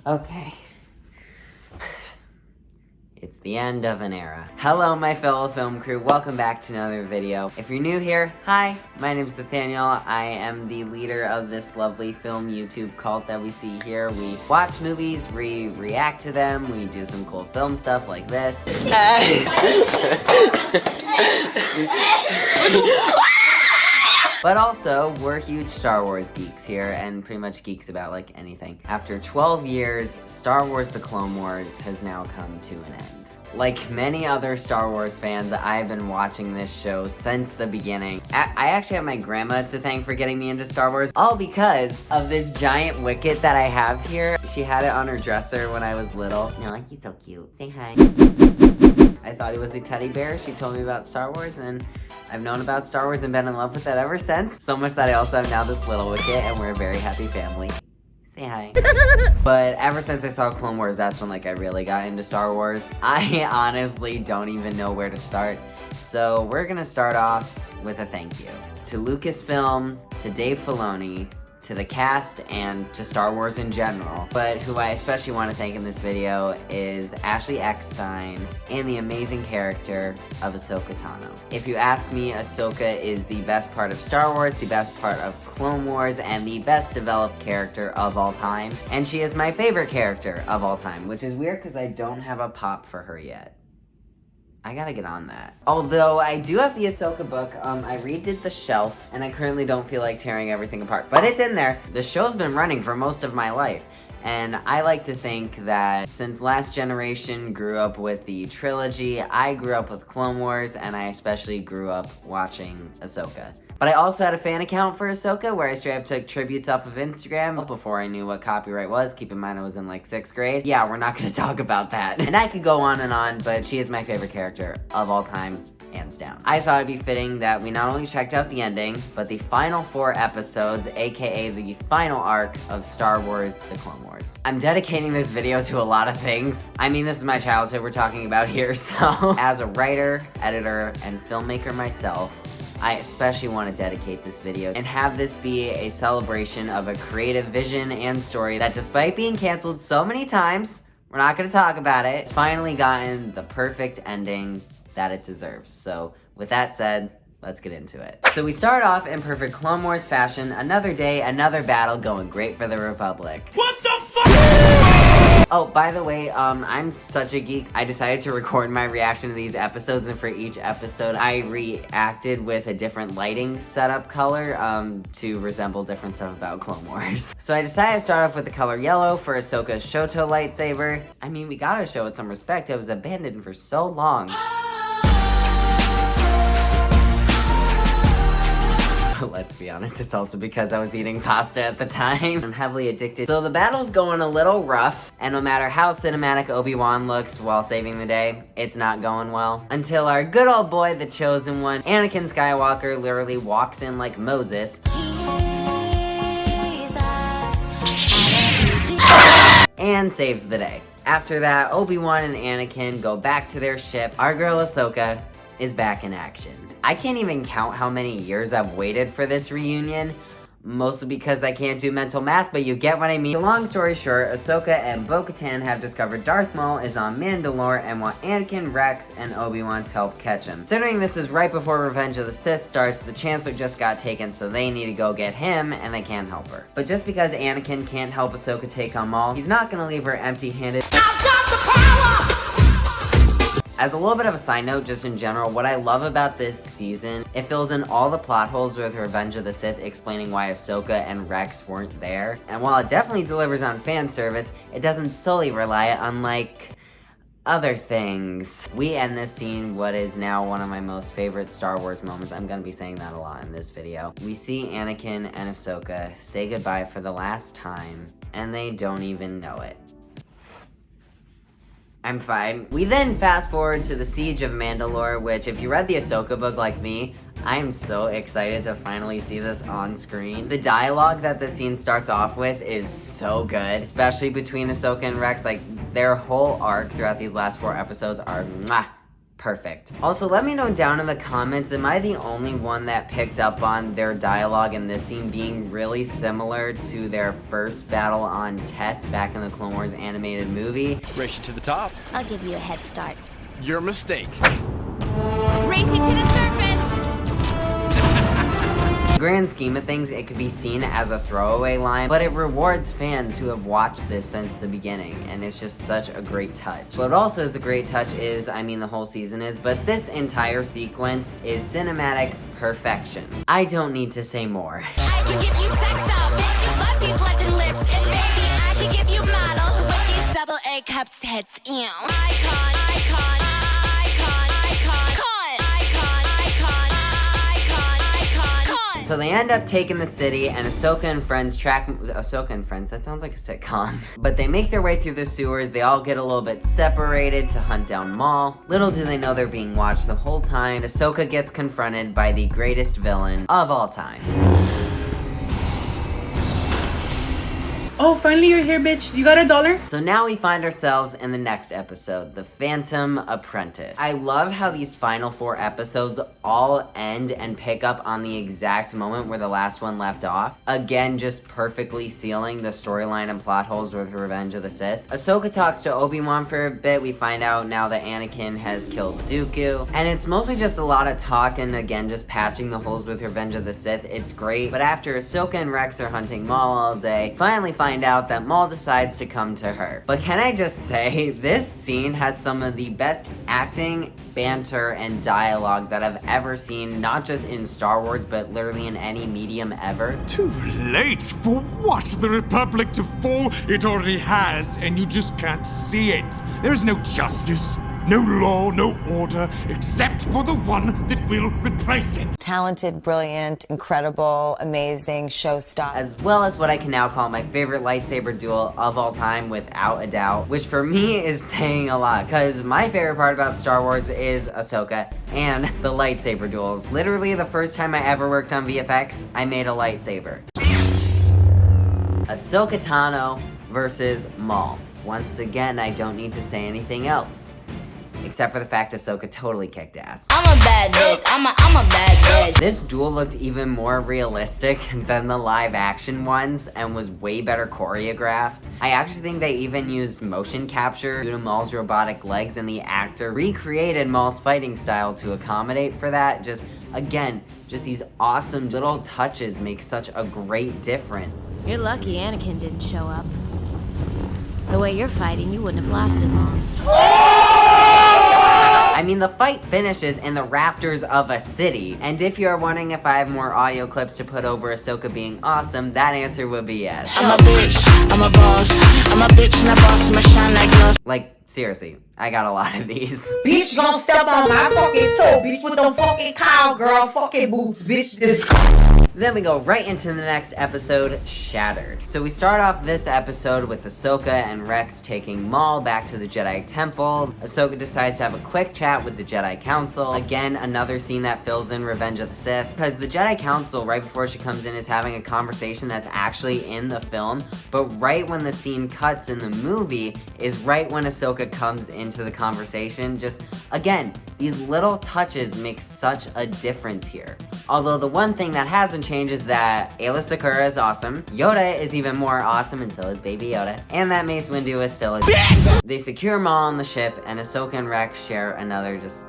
Okay. It's the end of an era. Hello, my fellow film crew. Welcome back to another video. If you're new here, hi, my name's Nathaniel. I am the leader of this lovely film YouTube cult that we see here. We watch movies, we react to them, we do some cool film stuff like this. But also, we're huge Star Wars geeks here, and pretty much geeks about, like, anything. After 12 years, Star Wars The Clone Wars has now come to an end. Like many other Star Wars fans, I've been watching this show since the beginning. I actually have my grandma to thank for getting me into Star Wars, all because of this giant Wicket that I have here. She had it on her dresser when I was little. No, he's so cute. Say hi. I thought he was a teddy bear. She told me about Star Wars, and I've known about Star Wars and been in love with it ever since. So much that I also have now this little Wicket, and we're a very happy family. Say hi. But ever since I saw Clone Wars, that's when, like, I really got into Star Wars. I honestly don't even know where to start. So we're gonna start off with a thank you to Lucasfilm, to Dave Filoni, to the cast, and to Star Wars in general. But who I especially want to thank in this video is Ashley Eckstein and the amazing character of Ahsoka Tano. If you ask me, Ahsoka is the best part of Star Wars, the best part of Clone Wars, and the best developed character of all time. And she is my favorite character of all time, which is weird because I don't have a pop for her yet. I gotta get on that. Although, I do have the Ahsoka book. I redid the shelf, and I currently don't feel like tearing everything apart. But it's in there. The show's been running for most of my life. And I like to think that since Last Generation grew up with the trilogy, I grew up with Clone Wars, and I especially grew up watching Ahsoka. But I also had a fan account for Ahsoka where I straight up took tributes off of Instagram before I knew what copyright was. Keep in mind I was in like 6th grade. Yeah, we're not gonna talk about that. And I could go on, but she is my favorite character of all time, hands down. I thought it'd be fitting that we not only checked out the ending, but the final 4 episodes, aka the final arc of Star Wars The Clone Wars. I'm dedicating this video to a lot of things. I mean, this is my childhood we're talking about here, so as a writer, editor, and filmmaker myself, I especially want to dedicate this video and have this be a celebration of a creative vision and story that, despite being canceled so many times, we're not going to talk about it, it's finally gotten the perfect ending that it deserves. So with that said, let's get into it. So we start off in perfect Clone Wars fashion, another day, another battle, going great for the Republic. What the fuck? Oh, by the way, I'm such a geek. I decided to record my reaction to these episodes, and for each episode, I reacted with a different lighting setup color to resemble different stuff about Clone Wars. So I decided to start off with the color yellow for Ahsoka's Shoto lightsaber. I mean, we gotta show it some respect. It was abandoned for so long. Let's be honest, it's also because I was eating pasta at the time. I'm heavily addicted. So the battle's going a little rough, and no matter how cinematic Obi-Wan looks while saving the day, it's not going well. Until our good old boy, the Chosen One, Anakin Skywalker, literally walks in like Moses. And saves the day. After that, Obi-Wan and Anakin go back to their ship. Our girl Ahsoka is back in action. I can't even count how many years I've waited for this reunion, mostly because I can't do mental math, but you get what I mean. Long story short, Ahsoka and Bo-Katan have discovered Darth Maul is on Mandalore and want Anakin, Rex, and Obi-Wan to help catch him. Considering this is right before Revenge of the Sith starts, the Chancellor just got taken, so they need to go get him, and they can't help her. But just because Anakin can't help Ahsoka take on Maul, he's not gonna leave her empty-handed. I've got the power! As a little bit of a side note, just in general, what I love about this season, it fills in all the plot holes with Revenge of the Sith, explaining why Ahsoka and Rex weren't there. And while it definitely delivers on fan service, it doesn't solely rely on, like, other things. We end this scene what is now one of my most favorite Star Wars moments. I'm gonna be saying that a lot in this video. We see Anakin and Ahsoka say goodbye for the last time, and they don't even know it. I'm fine. We then fast forward to the Siege of Mandalore, which, if you read the Ahsoka book like me, I'm so excited to finally see this on screen. The dialogue that the scene starts off with is so good, especially between Ahsoka and Rex. Like, their whole arc throughout these last 4 episodes are perfect. Also, let me know down in the comments, am I the only one that picked up on their dialogue in this scene being really similar to their first battle on Teth back in the Clone Wars animated movie? Race you to the top. I'll give you a head start. Your mistake. Race you to the surface! Grand scheme of things, it could be seen as a throwaway line, but it rewards fans who have watched this since the beginning, and it's just such a great touch. What also is a great touch is, I mean the whole season is, but this entire sequence is cinematic perfection. I don't need to say more. I can give you sex up, bitch, you love these legend lips. And baby, I can give you model with these double A cup tits. Ew. Icon, icon, icon, icon, So they end up taking the city, and Ahsoka and friends Ahsoka and friends, that sounds like a sitcom. But they make their way through the sewers, they all get a little bit separated to hunt down Maul. Little do they know they're being watched the whole time. Ahsoka gets confronted by the greatest villain of all time. Oh, finally you're here, bitch. You got $1? So now we find ourselves in the next episode, The Phantom Apprentice. I love how these final 4 episodes all end and pick up on the exact moment where the last one left off. Again, just perfectly sealing the storyline and plot holes with Revenge of the Sith. Ahsoka talks to Obi-Wan for a bit. We find out now that Anakin has killed Dooku. And it's mostly just a lot of talk and again, just patching the holes with Revenge of the Sith. It's great. But after Ahsoka and Rex are hunting Maul all day, finally find out that Maul decides to come to her. But can I just say, this scene has some of the best acting, banter, and dialogue that I've ever seen, not just in Star Wars, but literally in any medium ever. Too late? For what? The Republic to fall? It already has, and you just can't see it. There is no justice, no law, no order, except for the one that will replace it. Talented, brilliant, incredible, amazing, showstopper. As well as what I can now call my favorite lightsaber duel of all time, without a doubt, which for me is saying a lot, because my favorite part about Star Wars is Ahsoka and the lightsaber duels. Literally the first time I ever worked on VFX, I made a lightsaber. Ahsoka Tano versus Maul. Once again, I don't need to say anything else. Except for the fact Ahsoka totally kicked ass. I'm a bad bitch. I'm a bad bitch. This duel looked even more realistic than the live action ones and was way better choreographed. I actually think they even used motion capture due to Maul's robotic legs, and the actor recreated Maul's fighting style to accommodate for that. Just, again, just these awesome little touches make such a great difference. You're lucky Anakin didn't show up. The way you're fighting, you wouldn't have lasted long. I mean, the fight finishes in the rafters of a city, and if you're wondering if I have more audio clips to put over Ahsoka being awesome, that answer would be yes. I'm a bitch. I'm a boss. I'm a bitch and a boss. I'ma shine like gloss. Like, seriously, I got a lot of these. Bitch, gon' step on my fucking toe, bitch, with them fucking cowgirl fucking boots, bitch. This. Then we go right into the next episode, Shattered. So we start off this episode with Ahsoka and Rex taking Maul back to the Jedi Temple. Ahsoka decides to have a quick chat with the Jedi Council. Again, another scene that fills in Revenge of the Sith, because the Jedi Council, right before she comes in, is having a conversation that's actually in the film, but right when the scene cuts in the movie is right when Ahsoka comes into the conversation. Just, again, these little touches make such a difference here. Although the one thing that hasn't changed is that Aayla Secura is awesome, Yoda is even more awesome, and so is Baby Yoda, and that Mace Windu is still a They secure Maul on the ship, and Ahsoka and Rex share another just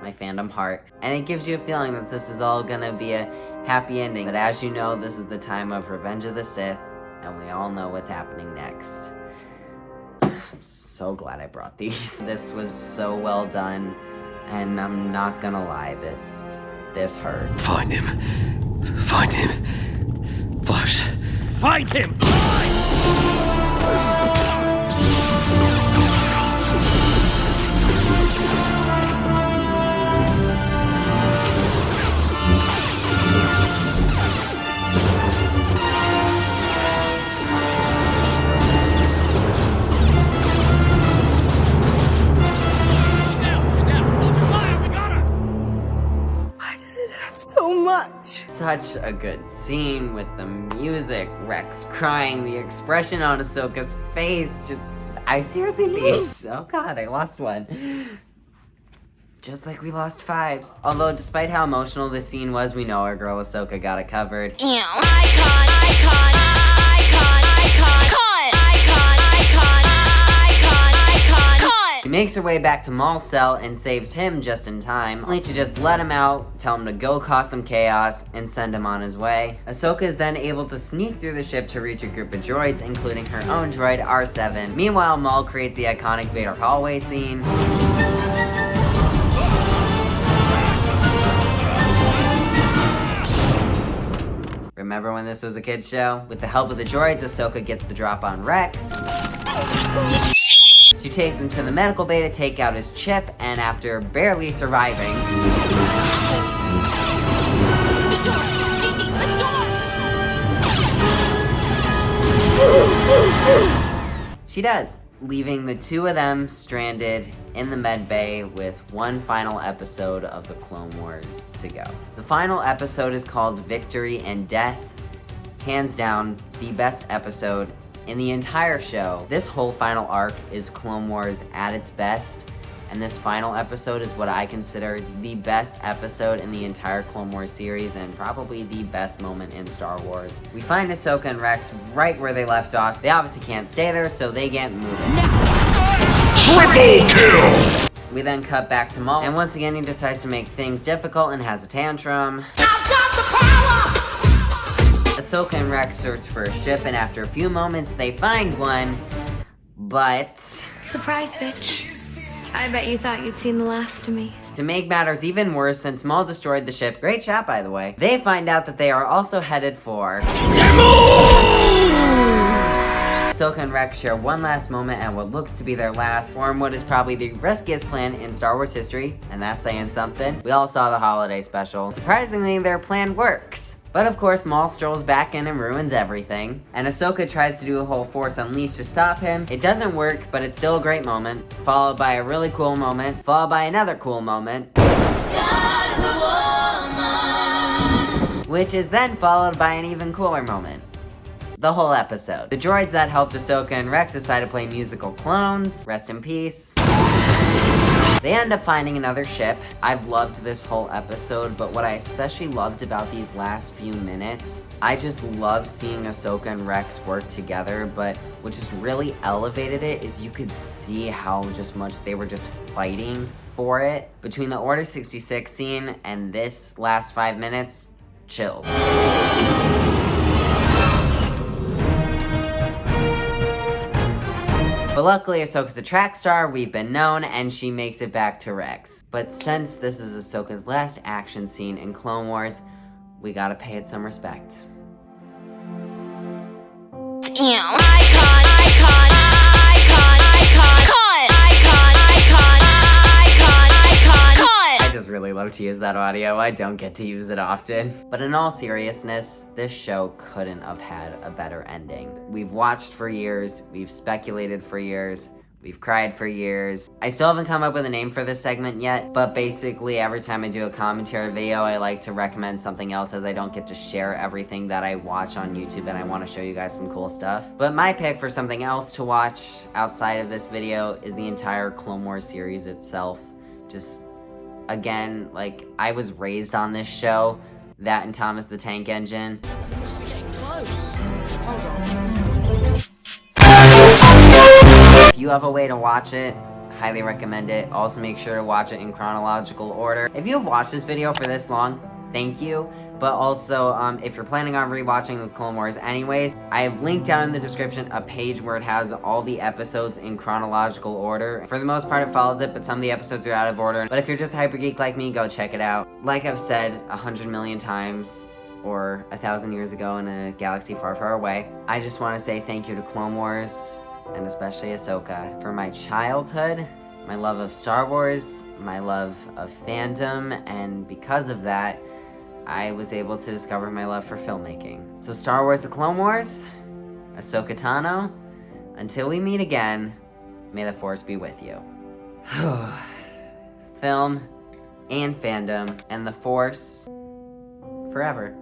my fandom heart. And it gives you a feeling that this is all gonna be a happy ending. But as you know, this is the time of Revenge of the Sith, and we all know what's happening next. I'm so glad I brought these. This was so well done, and I'm not gonna lie, that this hurt. Find him. Find him. First. Find him! Such a good scene with the music, Rex crying, the expression on Ahsoka's face, just, I seriously need, oh god, I lost one. Just like we lost Fives. Although, despite how emotional this scene was, we know our girl Ahsoka got it covered. Icon, icon, icon, icon, icon, icon, icon. She makes her way back to Maul's cell and saves him just in time, only to just let him out, tell him to go cause some chaos, and send him on his way. Ahsoka is then able to sneak through the ship to reach a group of droids, including her own droid, R7. Meanwhile, Maul creates the iconic Vader hallway scene. Remember when this was a kid's show? With the help of the droids, Ahsoka gets the drop on Rex. She takes him to the medical bay to take out his chip, and after barely surviving... She does, leaving the two of them stranded in the med bay with one final episode of the Clone Wars to go. The final episode is called Victory and Death. Hands down, the best episode in the entire show. This whole final arc is Clone Wars at its best, and this final episode is what I consider the best episode in the entire Clone Wars series, and probably the best moment in Star Wars. We find Ahsoka and Rex right where they left off. They obviously can't stay there, so they get moving. Triple kill! We then cut back to Maul, and once again he decides to make things difficult and has a tantrum. I've got the power! Ahsoka and Rex search for a ship, and after a few moments they find one, but... Surprise, bitch. I bet you thought you'd seen the last of me. To make matters even worse, since Maul destroyed the ship, great shot by the way, they find out that they are also headed for... Ahsoka and Rex share one last moment at what looks to be their last, form what is probably the riskiest plan in Star Wars history, and that's saying something. We all saw the holiday special. Surprisingly, their plan works. But of course, Maul strolls back in and ruins everything, and Ahsoka tries to do a whole Force Unleashed to stop him. It doesn't work, but it's still a great moment, followed by a really cool moment, followed by another cool moment, which is then followed by an even cooler moment. The whole episode. The droids that helped Ahsoka and Rex decide to play musical clones. Rest in peace. They end up finding another ship. I've loved this whole episode, but what I especially loved about these last few minutes, I just love seeing Ahsoka and Rex work together, but what just really elevated it is you could see how just much they were just fighting for it. Between the Order 66 scene and this last 5 minutes, chills. But luckily, Ahsoka's a track star, we've been known, and she makes it back to Rex. But since this is Ahsoka's last action scene in Clone Wars, we gotta pay it some respect. I just really love to use that audio. I don't get to use it often. But in all seriousness, this show couldn't have had a better ending. We've watched for years, we've speculated for years, we've cried for years. I still haven't come up with a name for this segment yet, but basically every time I do a commentary video, I like to recommend something else as I don't get to share everything that I watch on YouTube and I want to show you guys some cool stuff. But my pick for something else to watch outside of this video is the entire Clone Wars series itself. Just, again, like, I was raised on this show, that and Thomas the Tank Engine. If you have a way to watch it, highly recommend it. Also make sure to watch it in chronological order. If you have watched this video for this long, thank you. But also, if you're planning on rewatching the Clone Wars anyways, I have linked down in the description a page where it has all the episodes in chronological order. For the most part, it follows it, but some of the episodes are out of order. But if you're just a hyper geek like me, go check it out. Like I've said 100 million times, or 1,000 years ago in a galaxy far, far away, I just want to say thank you to Clone Wars, and especially Ahsoka, for my childhood, my love of Star Wars, my love of fandom, and because of that, I was able to discover my love for filmmaking. So Star Wars The Clone Wars, Ahsoka Tano, until we meet again, may the Force be with you. Film and fandom and the Force forever.